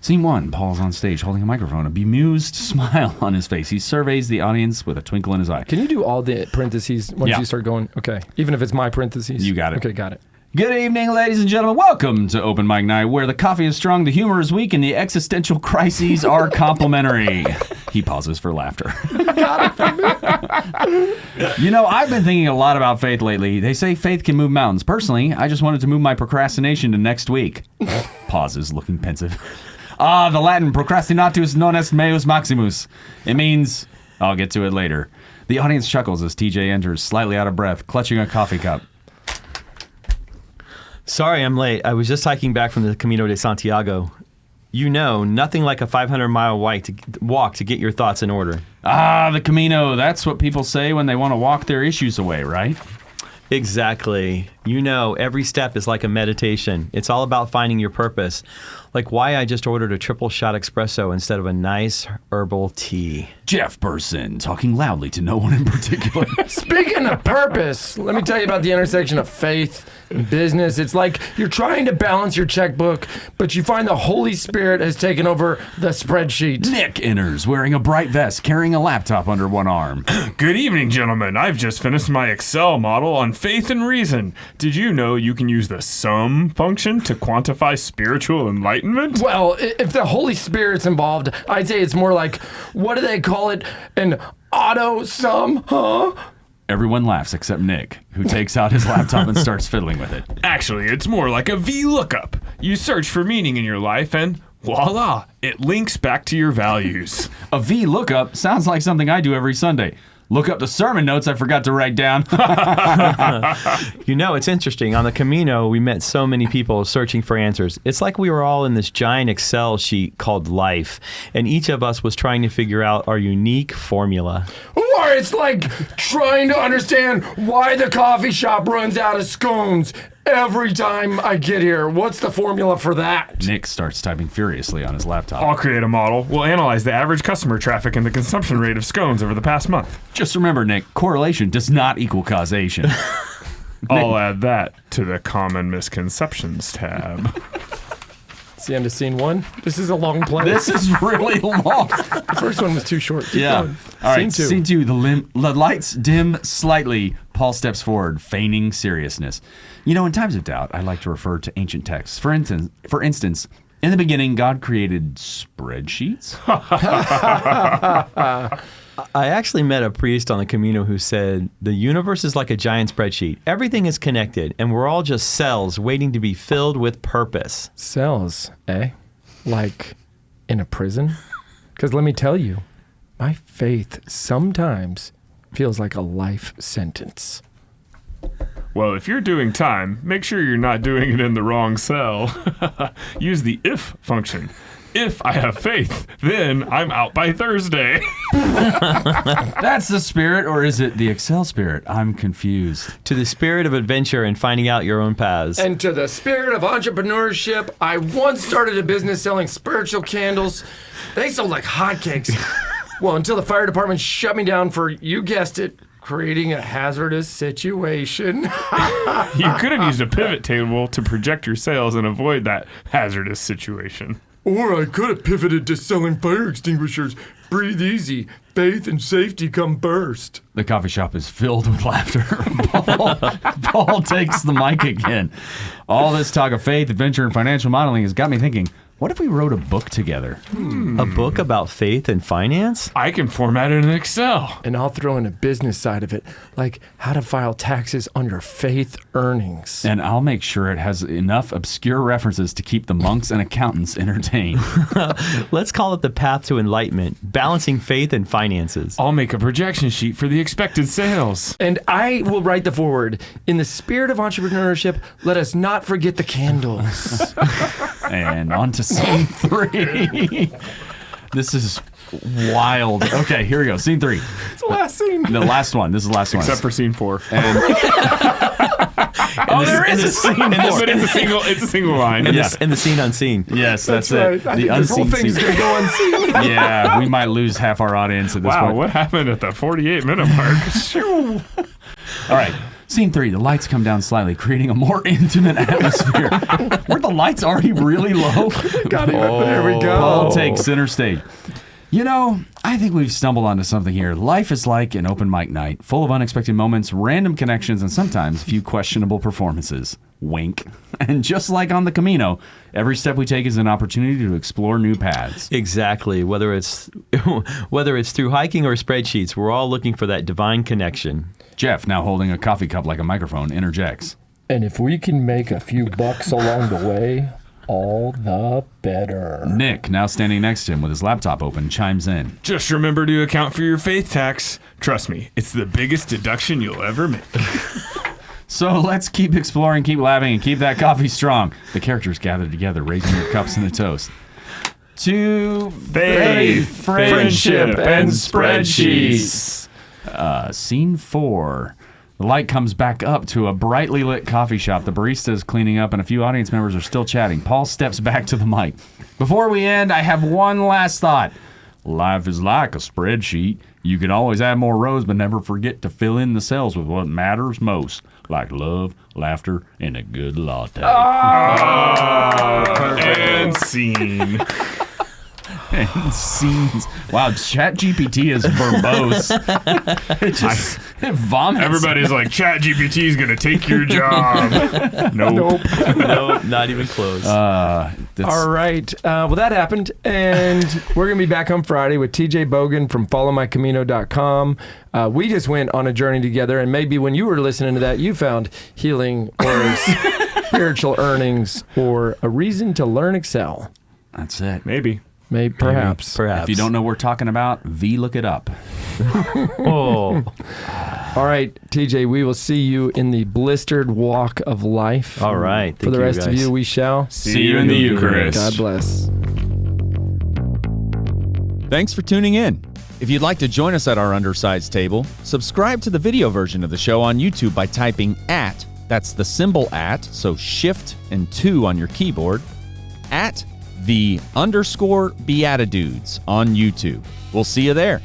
Scene 1, Paul's on stage holding a microphone, a bemused smile on his face. He surveys the audience with a twinkle in his eye. Can you do all the parentheses once you start going? Okay. Even if it's my parentheses? You got it. Okay, got it. Good evening, ladies and gentlemen. Welcome to Open Mic Night, where the coffee is strong, the humor is weak, and the existential crises are complimentary. He pauses for laughter. You know, I've been thinking a lot about faith lately. They say faith can move mountains. Personally, I just wanted to move my procrastination to next week. Pauses, looking pensive. The Latin procrastinatus non est meus maximus. It means, I'll get to it later. The audience chuckles as TJ enters, slightly out of breath, clutching a coffee cup. Sorry, I'm late. I was just hiking back from the Camino de Santiago. You know, nothing like a 500-mile walk to get your thoughts in order. The Camino. That's what people say when they want to walk their issues away, right? Exactly. Every step is like a meditation. It's all about finding your purpose. Like why I just ordered a triple shot espresso instead of a nice herbal tea. Jeff Burson, talking loudly to no one in particular. Speaking of purpose, let me tell you about the intersection of faith and business. It's like you're trying to balance your checkbook, but you find the Holy Spirit has taken over the spreadsheet. Nick enters wearing a bright vest, carrying a laptop under one arm. Good evening, gentlemen. I've just finished my Excel model on faith and reason. Did you know you can use the sum function to quantify spiritual enlightenment? Well, if the Holy Spirit's involved, I'd say it's more like, what do they call it? An auto sum, huh? Everyone laughs except Nick, who takes out his laptop and starts fiddling with it. Actually, it's more like a VLOOKUP. You search for meaning in your life and voila, it links back to your values. A VLOOKUP sounds like something I do every Sunday. Look up the sermon notes I forgot to write down. It's interesting. On the Camino, we met so many people searching for answers. It's like we were all in this giant Excel sheet called life, and each of us was trying to figure out our unique formula. Or it's like trying to understand why the coffee shop runs out of scones every time I get here. What's the formula for that? Nick starts typing furiously on his laptop. I'll create a model. We'll analyze the average customer traffic and the consumption rate of scones over the past month. Just remember, Nick, correlation does not equal causation. I'll add that to the common misconceptions tab. It's the end of scene 1. This is a long play. This is really long. The first one was too short. Keep going. All right, Scene 2. Scene 2, the lights dim slightly. Paul steps forward, feigning seriousness. In times of doubt, I like to refer to ancient texts. For instance, in the beginning, God created spreadsheets. I actually met a priest on the Camino who said, the universe is like a giant spreadsheet. Everything is connected, and we're all just cells waiting to be filled with purpose. Cells, eh? Like in a prison? Because let me tell you, my faith sometimes feels like a life sentence. Well, if you're doing time, make sure you're not doing it in the wrong cell. Use the if function. If I have faith, then I'm out by Thursday. That's the spirit, or is it the Excel spirit? I'm confused. To the spirit of adventure and finding out your own paths. And to the spirit of entrepreneurship, I once started a business selling spiritual candles. They sold like hotcakes. Well, until the fire department shut me down for, you guessed it, creating a hazardous situation. You could have used a pivot table to project your sales and avoid that hazardous situation. Or I could have pivoted to selling fire extinguishers. Breathe easy. Faith and safety come first. The coffee shop is filled with laughter. Paul takes the mic again. All this talk of faith, adventure, and financial modeling has got me thinking, what if we wrote a book together? A book about faith and finance? I can format it in Excel. And I'll throw in a business side of it, like how to file taxes on your faith earnings. And I'll make sure it has enough obscure references to keep the monks and accountants entertained. Let's call it the path to enlightenment, balancing faith and finances. I'll make a projection sheet for the expected sales. And I will write the foreword. In the spirit of entrepreneurship, let us not forget the candles. And on to scene 3. This is wild. Okay, here we go. Scene 3. It's the last scene. The last one. This is the last one. Except for scene 4. And There is a scene 4. But it's a single line. And the scene unseen. yes, that's right. it. I The think this whole unseen thing is scene. going to go unseen. Yeah, we might lose half our audience at this Wow, point. what happened at the 48-minute mark? All right. Scene 3, the lights come down slightly, creating a more intimate atmosphere. Were the lights already really low? Got it. There we go. Paul takes center stage. I think we've stumbled onto something here. Life is like an open mic night, full of unexpected moments, random connections, and sometimes a few questionable performances. Wink. And just like on the Camino, every step we take is an opportunity to explore new paths. Exactly. Whether it's through hiking or spreadsheets, we're all looking for that divine connection. Jeff, now holding a coffee cup like a microphone, interjects. And if we can make a few bucks along the way, all the better. Nick, now standing next to him with his laptop open, chimes in. Just remember to account for your faith tax. Trust me, it's the biggest deduction you'll ever make. So let's keep exploring, keep laughing, and keep that coffee strong. The characters gather together, raising their cups in a toast. To Faith, friendship, and spreadsheets. Scene 4. The light comes back up to a brightly lit coffee shop. The barista is cleaning up, and a few audience members are still chatting. Paul steps back to the mic. Before we end, I have one last thought. Life is like a spreadsheet. You can always add more rows, but never forget to fill in the cells with what matters most, like love, laughter, and a good latte. And scene. And scenes. Wow, ChatGPT is verbose. It vomits. Everybody's like, ChatGPT is going to take your job. Nope. Nope, not even close. All right. Well, that happened. And we're going to be back on Friday with TJ Bogan from followmycamino.com. We just went on a journey together, and maybe when you were listening to that, you found healing or spiritual earnings or a reason to learn Excel. That's it. Maybe. Maybe, perhaps. If you don't know what we're talking about, look it up. Oh. All right, TJ, we will see you in the blistered walk of life. All right. For the rest of you, we shall See you in the Eucharist. God bless. Thanks for tuning in. If you'd like to join us at our undersized table, subscribe to the video version of the show on YouTube by typing @ that's the symbol @ so shift and 2 on your keyboard, @ the _ BeatiDudes on YouTube. We'll see you there.